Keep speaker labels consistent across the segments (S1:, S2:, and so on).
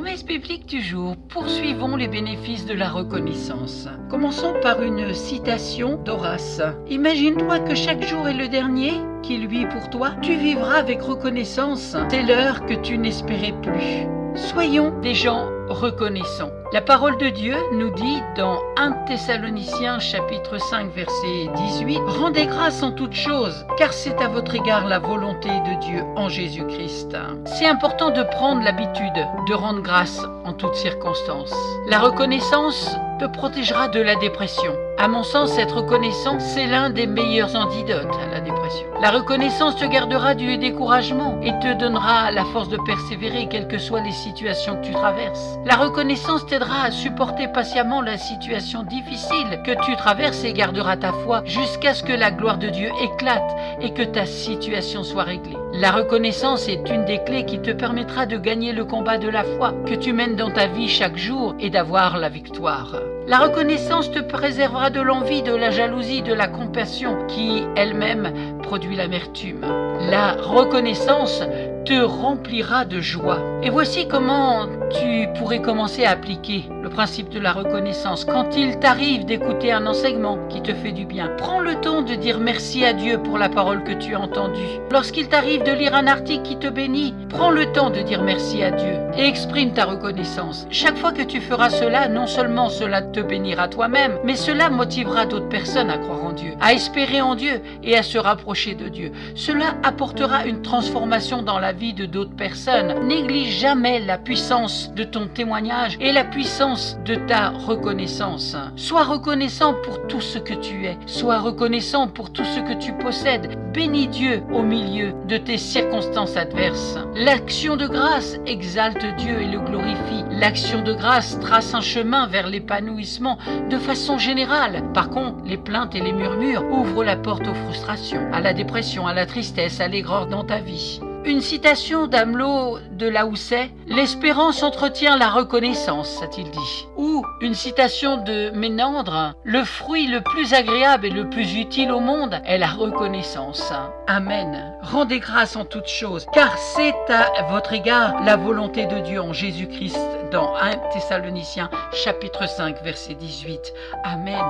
S1: Promesse biblique du jour. Poursuivons les bénéfices de la reconnaissance. Commençons par une citation d'Horace. Imagine-toi que chaque jour est le dernier, qu'il vit pour toi. Tu vivras avec reconnaissance. C'est l'heure que tu n'espérais plus. Soyons des gens reconnaissants. La parole de Dieu nous dit dans 1 Thessaloniciens chapitre 5 verset 18 « Rendez grâce en toutes choses, car c'est à votre égard la volonté de Dieu en Jésus-Christ. » C'est important de prendre l'habitude de rendre grâce en toutes circonstances. La reconnaissance te protégera de la dépression. À mon sens, cette reconnaissance, c'est l'un des meilleurs antidotes à la dépression. La reconnaissance te gardera du découragement et te donnera la force de persévérer, quelles que soient les situations que tu traverses. La reconnaissance t'aidera à supporter patiemment la situation difficile que tu traverses et gardera ta foi jusqu'à ce que la gloire de Dieu éclate et que ta situation soit réglée. La reconnaissance est une des clés qui te permettra de gagner le combat de la foi que tu mènes dans ta vie chaque jour et d'avoir la victoire. La reconnaissance te préservera de l'envie, de la jalousie, de la compassion qui elle-même produit l'amertume. La reconnaissance te remplira de joie. Et voici comment tu pourrais commencer à appliquer le principe de la reconnaissance. Quand il t'arrive d'écouter un enseignement qui te fait du bien, prends le temps de dire merci à Dieu pour la parole que tu as entendue. Lorsqu'il t'arrive de lire un article qui te bénit, prends le temps de dire merci à Dieu et exprime ta reconnaissance. Chaque fois que tu feras cela, non seulement cela te bénira toi-même, mais cela motivera d'autres personnes à croire en Dieu, à espérer en Dieu et à se rapprocher de Dieu. Cela apportera une transformation dans la vie de d'autres personnes. Néglige jamais la puissance de ton témoignage et la puissance de ta reconnaissance. Sois reconnaissant pour tout ce que tu es. Sois reconnaissant pour tout ce que tu possèdes. Bénis Dieu au milieu de tes circonstances adverses. L'action de grâce exalte Dieu et le glorifie. L'action de grâce trace un chemin vers l'épanouissement de façon générale. Par contre, les plaintes et les murmures ouvrent la porte aux frustrations, à la dépression, à la tristesse, à l'aigreur dans ta vie. Une citation d'Amelot de Lahoussaye, « L'espérance entretient la reconnaissance », a-t-il dit. Ou une citation de Ménandre, « Le fruit le plus agréable et le plus utile au monde est la reconnaissance. » Amen. Rendez grâce en toutes choses, car c'est à votre égard la volonté de Dieu en Jésus-Christ dans 1 Thessaloniciens chapitre 5 verset 18. Amen.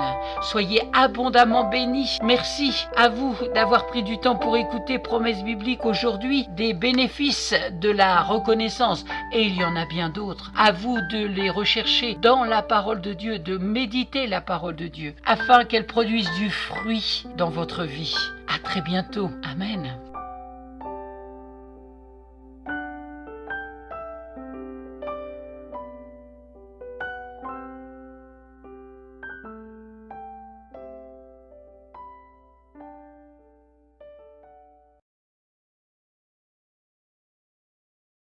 S1: Soyez abondamment bénis. Merci à vous d'avoir pris du temps pour écouter Promesse biblique aujourd'hui, des bénéfices de la reconnaissance, et il y en a bien d'autres. À vous de les rechercher dans la parole de Dieu, de méditer la parole de Dieu, afin qu'elle produise du fruit dans votre vie. À très bientôt. Amen.